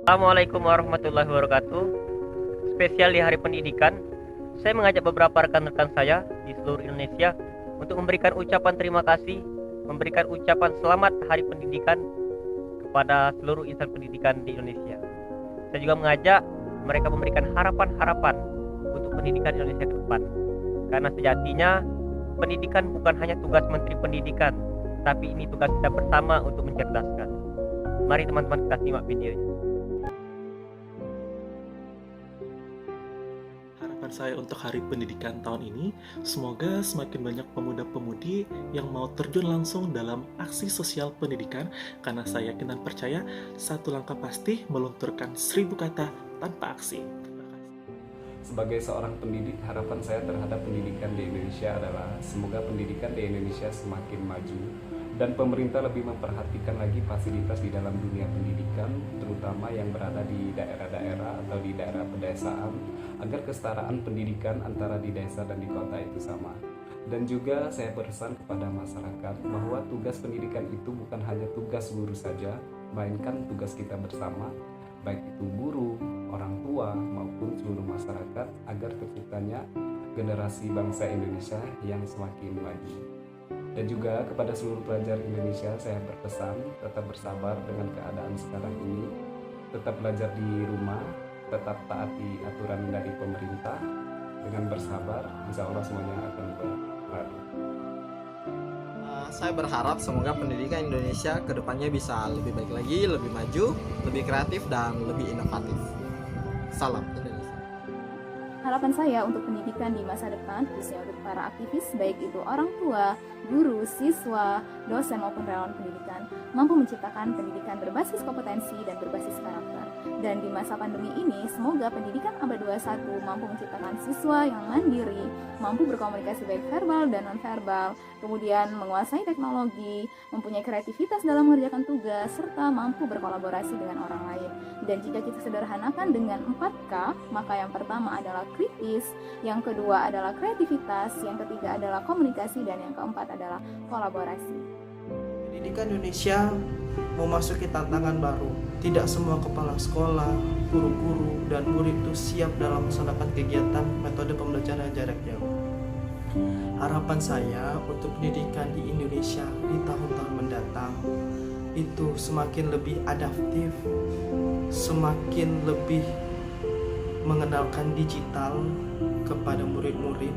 Assalamualaikum warahmatullahi wabarakatuh. Spesial di Hari Pendidikan, saya mengajak beberapa rekan-rekan saya di seluruh Indonesia untuk memberikan ucapan terima kasih, memberikan ucapan selamat Hari Pendidikan kepada seluruh insan pendidikan di Indonesia. Saya juga mengajak mereka memberikan harapan-harapan untuk pendidikan Indonesia ke depan. Karena sejatinya pendidikan bukan hanya tugas Menteri Pendidikan, tapi ini tugas kita bersama untuk mencerdaskan. Mari teman-teman kita simak videonya. Harapan saya untuk Hari Pendidikan tahun ini, semoga semakin banyak pemuda-pemudi yang mau terjun langsung dalam aksi sosial pendidikan, karena saya yakin dan percaya satu langkah pasti melunturkan 1000 kata tanpa aksi. Sebagai seorang pendidik, harapan saya terhadap pendidikan di Indonesia adalah semoga pendidikan di Indonesia semakin maju dan pemerintah lebih memperhatikan lagi fasilitas di dalam dunia pendidikan, terutama yang berada di daerah-daerah atau di daerah pedesaan, agar kesetaraan pendidikan antara di desa dan di kota itu sama. Dan juga saya berpesan kepada masyarakat bahwa tugas pendidikan itu bukan hanya tugas guru saja, melainkan tugas kita bersama, baik itu guru, orang tua, maupun seluruh masyarakat, agar terciptanya generasi bangsa Indonesia yang semakin maju. Dan juga kepada seluruh pelajar Indonesia saya berpesan tetap bersabar dengan keadaan sekarang ini, tetap belajar di rumah, tetap taati aturan dari pemerintah. Dengan bersabar, insya Allah semuanya akan berlalu. Saya berharap semoga pendidikan Indonesia ke depannya bisa lebih baik lagi, lebih maju, lebih kreatif, dan lebih inovatif. Salam Indonesia. Harapan saya untuk pendidikan di masa depan, khususnya untuk para aktivis, baik itu orang tua, guru, siswa, dosen maupun relawan pendidikan, mampu menciptakan pendidikan berbasis kompetensi dan berbasis karakter. Dan di masa pandemi ini, semoga pendidikan abad 21 mampu menciptakan siswa yang mandiri, mampu berkomunikasi baik verbal dan non-verbal, kemudian menguasai teknologi, mempunyai kreativitas dalam mengerjakan tugas, serta mampu berkolaborasi dengan orang lain. Dan jika kita sederhanakan dengan 4K, maka yang pertama adalah kritis, yang kedua adalah kreativitas, yang ketiga adalah komunikasi, dan yang keempat adalah kolaborasi. Pendidikan Indonesia memasuki tantangan baru. Tidak semua kepala sekolah, guru-guru, dan murid itu siap dalam melaksanakan kegiatan metode pembelajaran jarak jauh. Harapan saya untuk pendidikan di Indonesia di tahun-tahun mendatang itu semakin lebih adaptif, semakin lebih mengenalkan digital kepada murid-murid,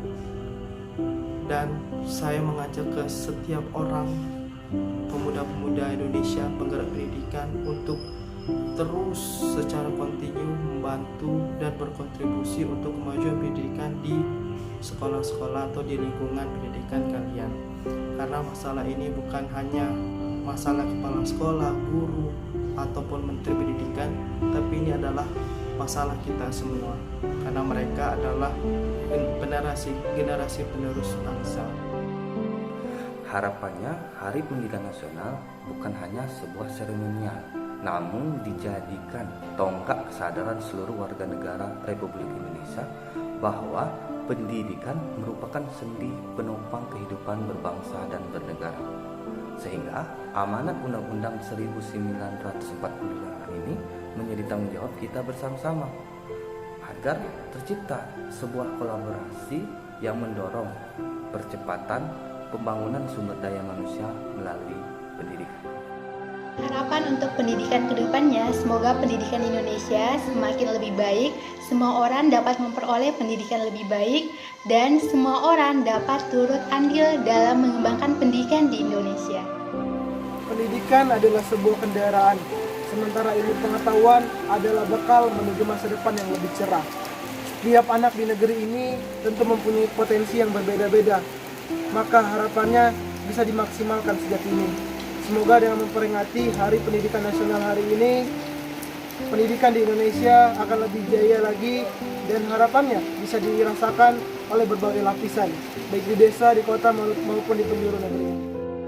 dan saya mengajak ke setiap orang pemuda-pemuda Indonesia penggerak pendidikan untuk terus secara kontinu membantu dan berkontribusi untuk kemajuan pendidikan di sekolah-sekolah atau di lingkungan pendidikan kalian. Karena masalah ini bukan hanya masalah kepala sekolah, guru, ataupun menteri pendidikan, tapi ini adalah masalah kita semua, karena mereka adalah generasi penerus bangsa. Harapannya, Hari Pendidikan Nasional bukan hanya sebuah seremonial, namun dijadikan tonggak kesadaran seluruh warga negara Republik Indonesia bahwa pendidikan merupakan sendi penopang kehidupan berbangsa dan bernegara. Sehingga amanat Undang-Undang 1945 ini menjadi tanggung jawab kita bersama-sama agar tercipta sebuah kolaborasi yang mendorong percepatan pembangunan sumber daya manusia melalui pendidikan. Harapan untuk pendidikan kedepannya, semoga pendidikan Indonesia semakin lebih baik, semua orang dapat memperoleh pendidikan lebih baik, dan semua orang dapat turut andil dalam mengembangkan pendidikan di Indonesia. Pendidikan adalah sebuah kendaraan, sementara ilmu pengetahuan adalah bekal menuju masa depan yang lebih cerah. Setiap anak di negeri ini tentu mempunyai potensi yang berbeda-beda, maka harapannya bisa dimaksimalkan sejak ini. Semoga dengan memperingati Hari Pendidikan Nasional hari ini, pendidikan di Indonesia akan lebih jaya lagi, dan harapannya bisa dirasakan oleh berbagai lapisan, baik di desa, di kota, maupun di penjuru negeri.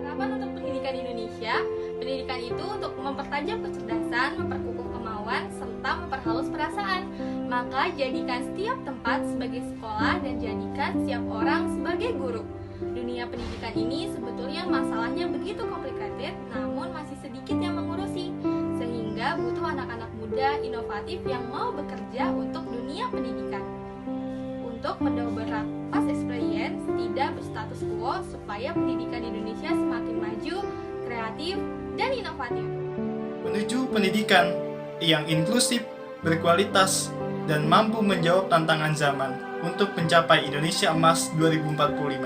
Harapan untuk pendidikan Indonesia, pendidikan itu untuk mempertajam kecerdasan, memperkukuh kemauan, serta memperhalus perasaan. Maka jadikan setiap tempat sebagai sekolah dan jadikan setiap orang sebagai guru. Dunia pendidikan ini sebetulnya masalahnya begitu complicated, namun masih sedikit yang mengurusi, sehingga juga butuh anak-anak muda inovatif yang mau bekerja untuk dunia pendidikan. Untuk mendobrak past experience tidak berstatus quo supaya pendidikan Indonesia semakin maju, kreatif, dan inovatif. Menuju pendidikan yang inklusif, berkualitas, dan mampu menjawab tantangan zaman untuk mencapai Indonesia Emas 2045.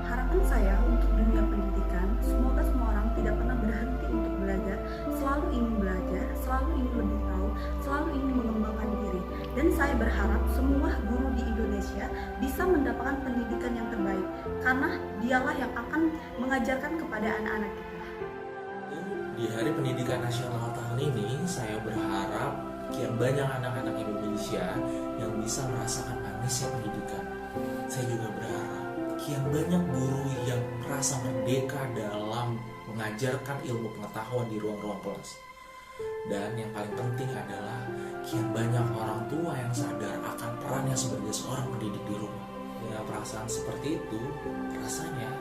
Harapan saya untuk dunia pendidikan, semoga semua orang tidak pernah berhenti untuk belajar, selalu ingin belajar, selalu ingin lebih tahu, selalu ingin mengembangkan diri. Dan saya berharap semua guru di Indonesia bisa mendapatkan pendidikan yang terbaik, karena dialah yang akan mengajarkan kepada anak-anak kita. Di Hari Pendidikan Nasional tahun ini, saya berharap kian banyak anak-anak Indonesia yang bisa merasakan manisnya pendidikan. Saya juga berharap kian banyak guru yang merasa merdeka dalam mengajarkan ilmu pengetahuan di ruang-ruang kelas. Dan yang paling penting adalah kian banyak orang tua yang sadar akan perannya sebagai seorang pendidik di rumah. Dengan perasaan seperti itu, rasanya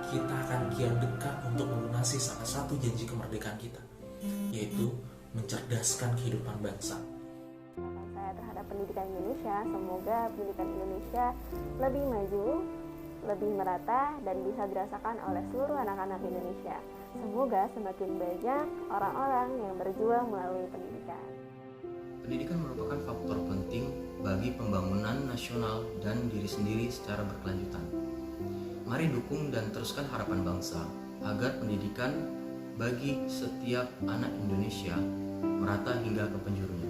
kita akan kian dekat untuk melunasi salah satu janji kemerdekaan kita, yaitu mencerdaskan kehidupan bangsa. Saya terhadap pendidikan Indonesia, semoga pendidikan Indonesia lebih maju, lebih merata, dan bisa dirasakan oleh seluruh anak-anak Indonesia. Semoga semakin banyak orang-orang yang berjuang melalui pendidikan. Pendidikan merupakan faktor penting bagi pembangunan nasional dan diri sendiri secara berkelanjutan. Mari dukung dan teruskan harapan bangsa agar pendidikan bagi setiap anak Indonesia merata hingga ke penjurunya.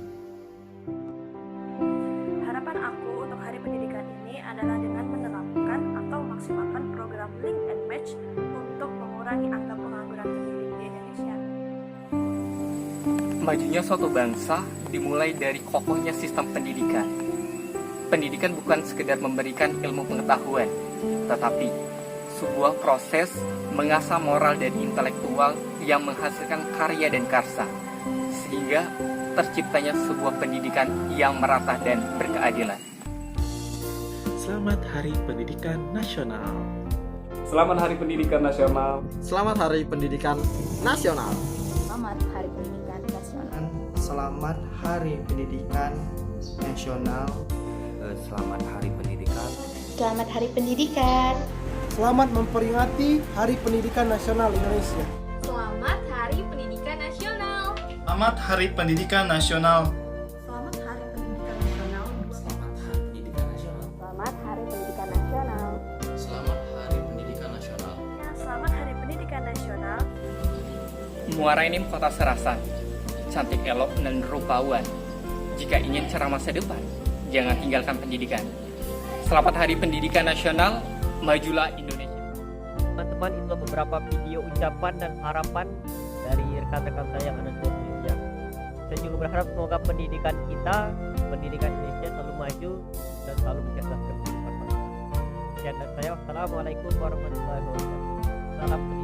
Harapan aku untuk Hari Pendidikan ini adalah dengan menerapkan atau memaksimalkan program Link and Match untuk mengurangi angka pengangguran pendidik di Indonesia. Majunya suatu bangsa dimulai dari kokohnya sistem pendidikan. Pendidikan bukan sekedar memberikan ilmu pengetahuan, tetapi sebuah proses mengasah moral dan intelektual yang menghasilkan karya dan karsa, sehingga terciptanya sebuah pendidikan yang merata dan berkeadilan. Selamat Hari Pendidikan Nasional. Selamat Hari Pendidikan Nasional. Selamat Hari Pendidikan Nasional. Selamat Hari Pendidikan Nasional. Selamat Hari Pendidikan Nasional. Selamat Hari Pendidikan. Selamat Hari Pendidikan. Selamat memperingati Hari Pendidikan Nasional Indonesia. Selamat Hari Pendidikan Nasional. Selamat Hari Pendidikan Nasional. Selamat Hari Pendidikan Nasional. Selamat Hari Pendidikan Nasional. Selamat Hari Pendidikan Nasional. Selamat Hari Pendidikan Nasional. Selamat Hari Pendidikan Nasional. Muara Enim Kota Serasan, cantik elok dan rupawan. Jika ingin cerah masa depan, jangan tinggalkan pendidikan. Selamat Hari Pendidikan Nasional, majulah Indonesia. Teman-teman, itu beberapa video ucapan dan harapan dari rekan-rekan saya yang ada di Indonesia. Saya juga berharap semoga pendidikan kita, pendidikan Indonesia selalu maju dan selalu mencerdaskan kehidupan bangsa. Sekian dari saya, wassalamualaikum warahmatullahi wabarakatuh. Salam.